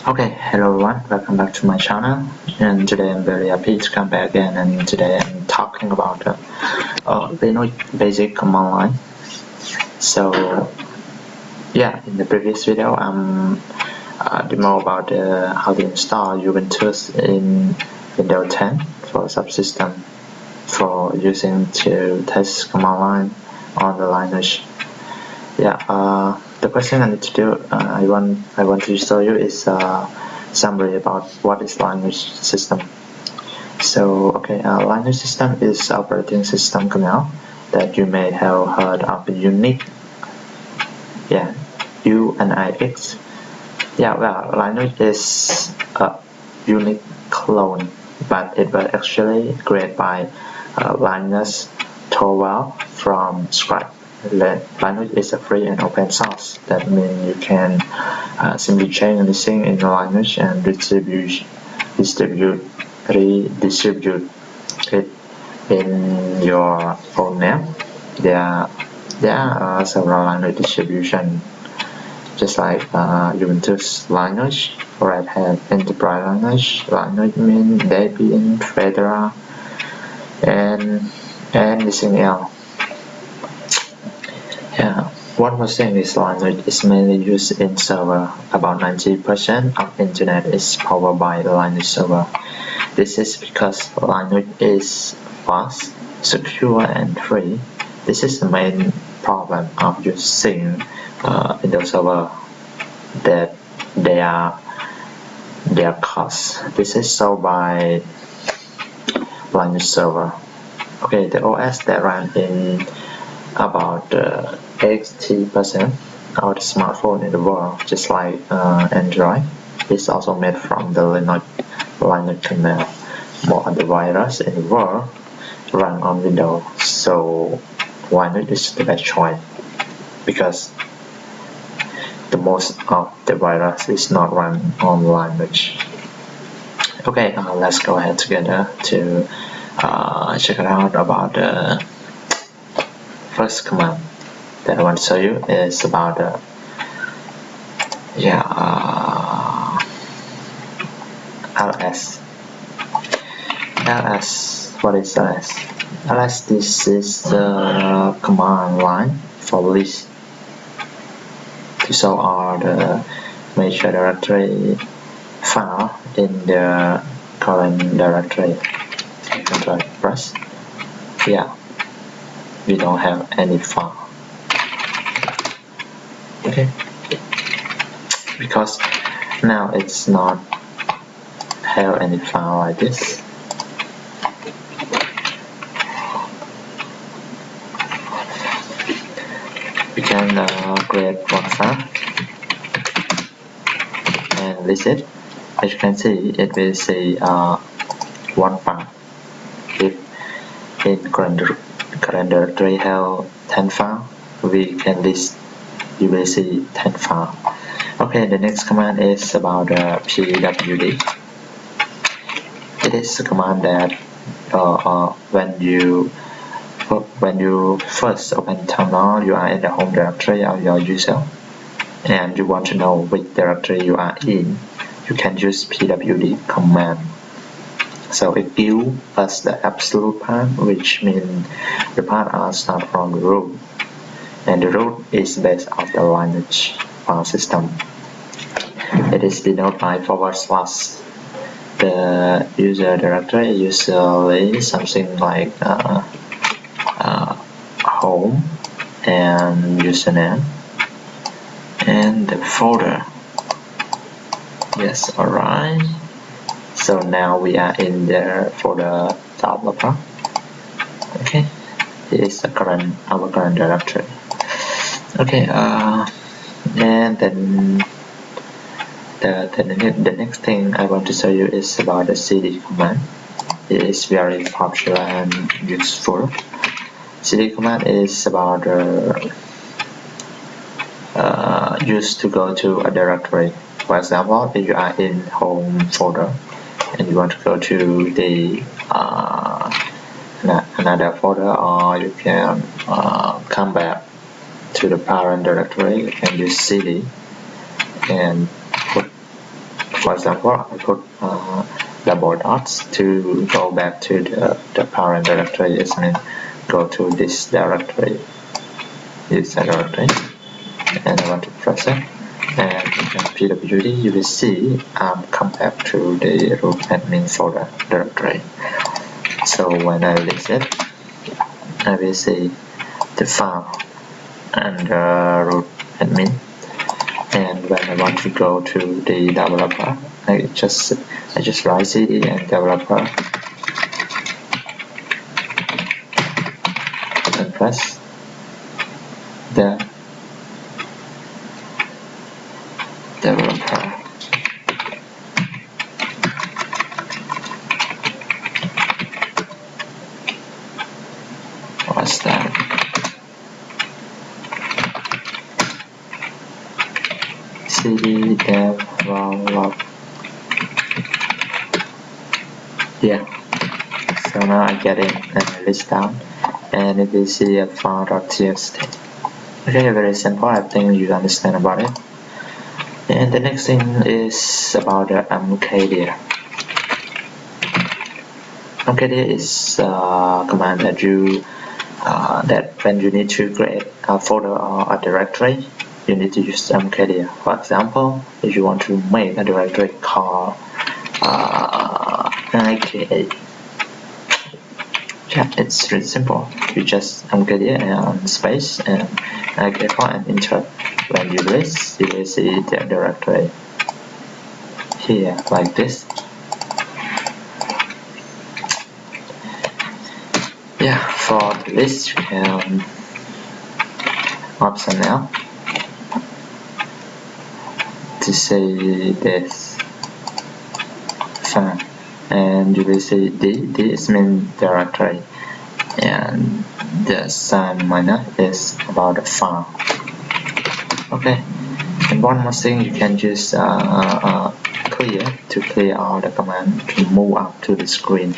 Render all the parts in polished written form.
Okay, hello everyone, welcome back to my channel, and today I'm very happy to come back again, and today I'm talking about Linux basic command line. So yeah, in the previous video I'm demo about how to install Ubuntu in Windows 10 for subsystem for using to test command line on the Linux. Yeah, the first thing I need to do, I want to show you is summary about what is Linux system. So okay, Linux system is operating system kernel that you may have heard of Unix. Yeah, UNIX. Yeah, well, Linux is a Unix clone, but it was actually created by Linus Torvalds from scratch. Linux is a free and open source. That means you can simply change anything in Linux and redistribute it in your own name. There are several Linux distributions, just like Ubuntu Linux, Red Hat Enterprise Linux, Linux Mint, Debian, Fedora, and anything else. Yeah, what was saying is Linux is mainly used in server. About 90% of internet is powered by Linux server. This is because Linux is fast, secure, and free. This is the main problem of using Windows server, that their cost. This is solved by Linux server. Okay, the OS that run in about 80% of the smartphone in the world, just like Android, is also made from the Linux kernel. More of the virus in the world run on Windows, so Linux is the best choice because the most of the virus is not run on Linux. Okay, let's go ahead together to check it out about the first command that I want to show you is about ls. What is ls? Ls, this is the command line for list to show all the major directory file in the current directory. Control press. Yeah, we don't have any file. Okay, because now it's not have any file like this. We can create one file and list it. As you can see, it will say one file. If in current directory have 10 files, we can list, you will see 10 files. Okay, the next command is about pwd. It is a command that when you first open terminal, you are in the home directory of your user and you want to know which directory you are in, you can use pwd command. So it gives us the absolute path, which means the path are start from the root, and the root is based on the Linux file system. It is denoted by /. The user directory usually something like home and username and the folder. Yes, alright. So now we are in the folder developer. Okay, this is our current directory. Okay, and then the next thing I want to show you is about the cd command. It is very popular and useful. Cd command is about used to go to a directory. For example, if you are in home folder and you want to go to the another folder, or you can come back to the parent directory, you can use cd and put For example, I put double dots to go back to the parent directory. It means go to this directory, and I want to press it. And in pwd you will see come back to the root admin folder directory. So when I list it, I will see the file under root admin. And when I want to go to the developer, I just write cd and developer and press the developer. What's that? cd develop. Yeah. So now I get it and I list down, and it will see a file.txt. Okay, very simple. I think you understand about it. And the next thing is about the mkdir. mkdir is a command that that when you need to create a folder or a directory, you need to use mkdir. For example, if you want to make a directory called IK8, yeah, it's really simple. You just mkdir and space and IK4 and enter. When you list, you will see the directory here like this. Yeah, for the list you can option L to see this file, and you will see D is main directory, and the sign minus is about the file. Okay, and one more thing, you can use clear to clear all the command to move up to the screen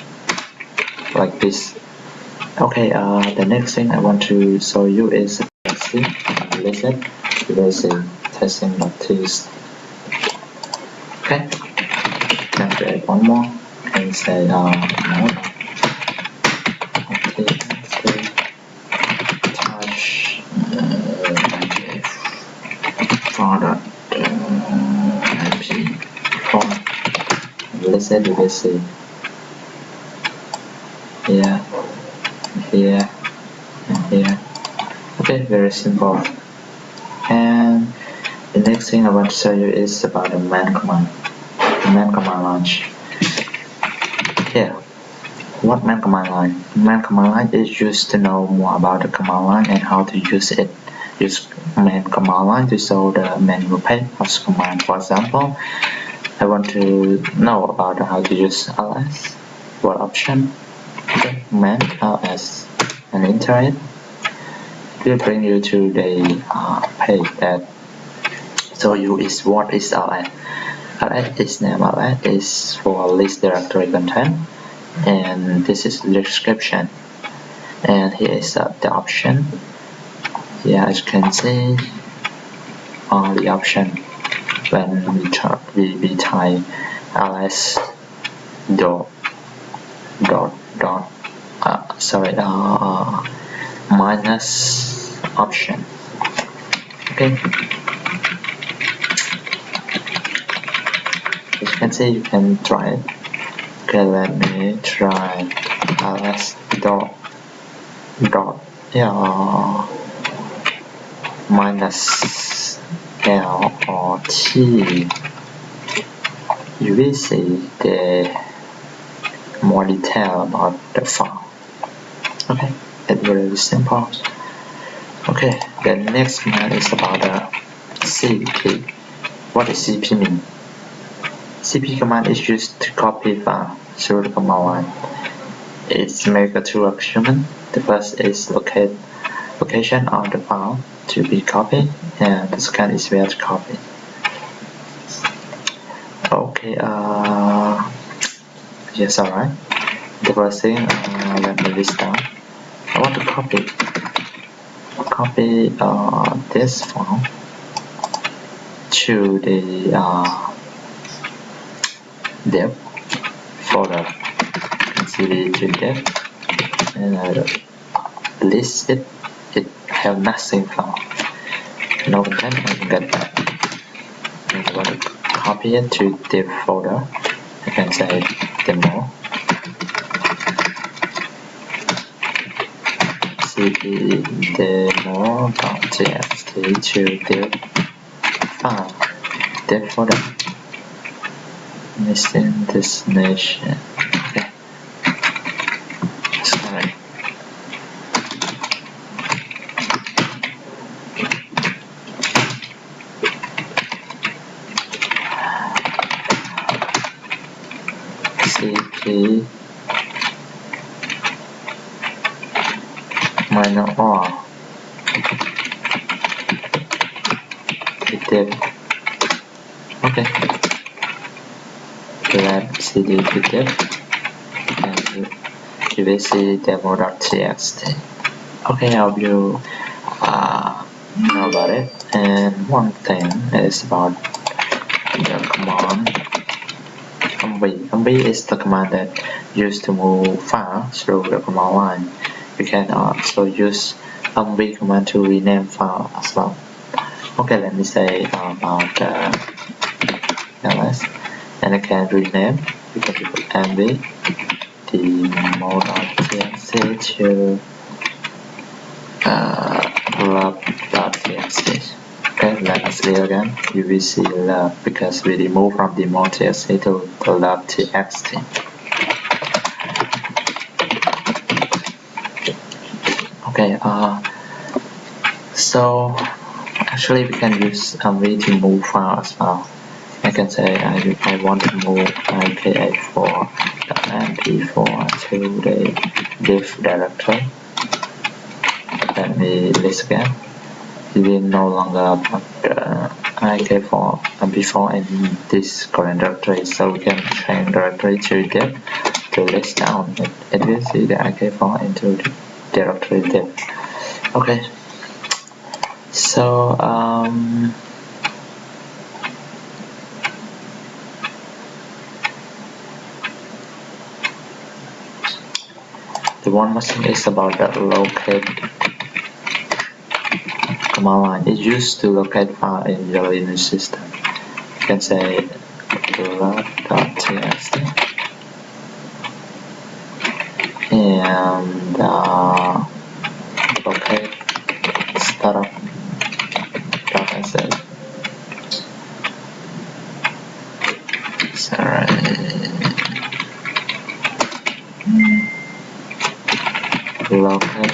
like this. Okay, the next thing I want to show you is testing. Listen, you will see testing.txt. Okay, can create one more and say no. Touch product IP4. Listen, you will see here, here, and here. Okay, very simple. And the next thing I want to show you is about the man command. The man command line. Here, what man command line? Man command line is used to know more about the command line and how to use it. Use man command line to show the menu pane of the command. For example, I want to know about how to use ls. What option? Okay, man ls and enter it. It will bring you to the page that show you is what is ls. ls is name, ls is for list directory content, and this is the description. And here is the option. Yeah, as you can see, all the option when we type ls minus option. Okay, as you can see, you can try it. Okay, let me try ls minus L or T. You will see the more detail about the file. Okay, it's very simple. Okay, the next command is about the cp. What does cp mean? Cp command is used to copy file through the command line. It's make two arguments. The first is location of the file to be copied, and the second is where to copy. Okay, yes, alright. The first thing, let me list down. I want to copy this file to the dev folder, cd to dev, and I list it. It have nothing file, no content. I can get that. I want to copy it to dev folder. I can say demo cd demo.txt to dev file, dev folder, missing destination. Okay, sorry. cp minor r dev. Okay, grab cd to dev and you will see demo.txt. Okay, I hope you know about it. And one thing is about the command mv. Mv is the command that used to move files through the command line. You can also use mv command to rename file as well. Okay, let me say about ls, and I can rename. You can put mv demo.txt to love.txt. Okay, let us see again. You will see love because we remove from demo.txt to the love.txt. Okay, so actually we can use mv to move file as well. I can say I want to move IK84.mp4 to the div directory. Let me list again. We will no longer put IK4 MP4 in this current directory, so we can change directory to div to list down. It will see the IK4 into the directory div. Okay, so the one more thing is about the locate command line. It used to locate file in your Linux system. You can say love.txt and locate startup.sh. Sorry. Locate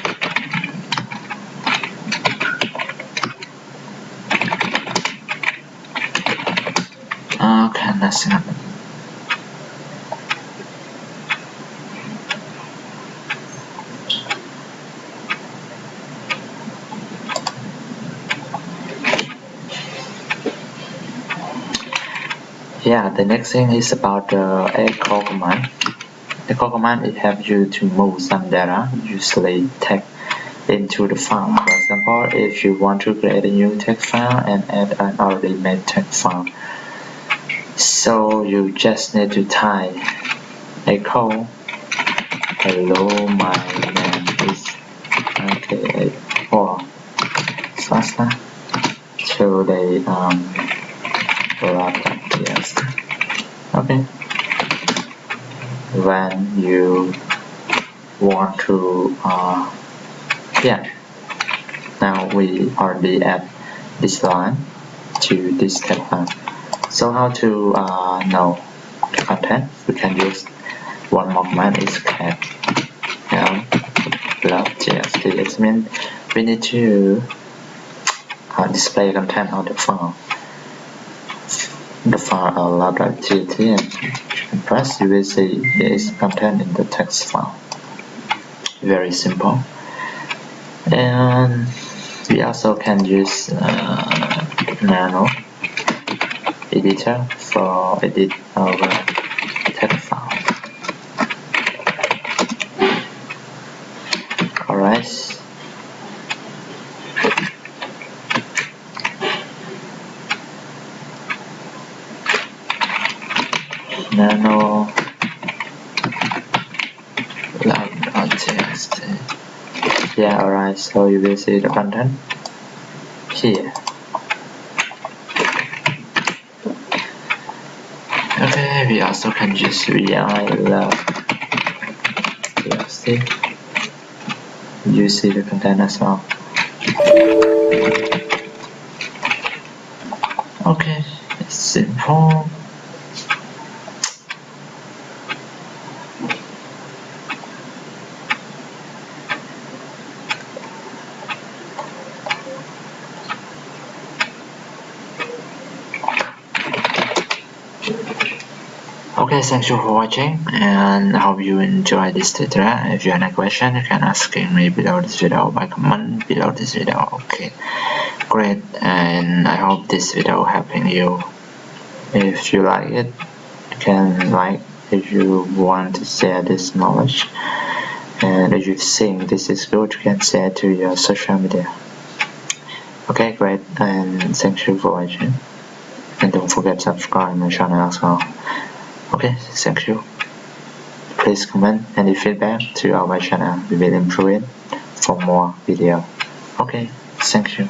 okay, nothing happened. Yeah, the next thing is about the echo command. Echo command, it helps you to move some data, usually text, into the file. For example, if you want to create a new text file and add an already made text file, so you just need to type echo hello, my name is IK84 / to the love.txt. Okay, when you want to yeah, now we already add this line to this text file. So how to know the content? We can use one more command is cat love.txt. It means we need to display content on the file. The file love.txt, and press, you will see there is content in the text file. Very simple. And we also can use nano editor for edit our text file. Alright. nano lab.txt. Yeah, alright, so you will see the content here. Okay, we also can use vi lab.txt. You see the content as well. Okay, it's simple. Okay, thank you for watching, and I hope you enjoy this tutorial. If you have any question, you can ask me below this video by comment below this video. Okay, great, and I hope this video helping you. If you like it, you can like. If you want to share this knowledge, and if you think this is good, you can share to your social media. Okay, great, and thank you for watching, and don't forget to subscribe my channel as well. Okay, thank you. Please comment any feedback to our channel. We will improve it for more video. Okay, thank you.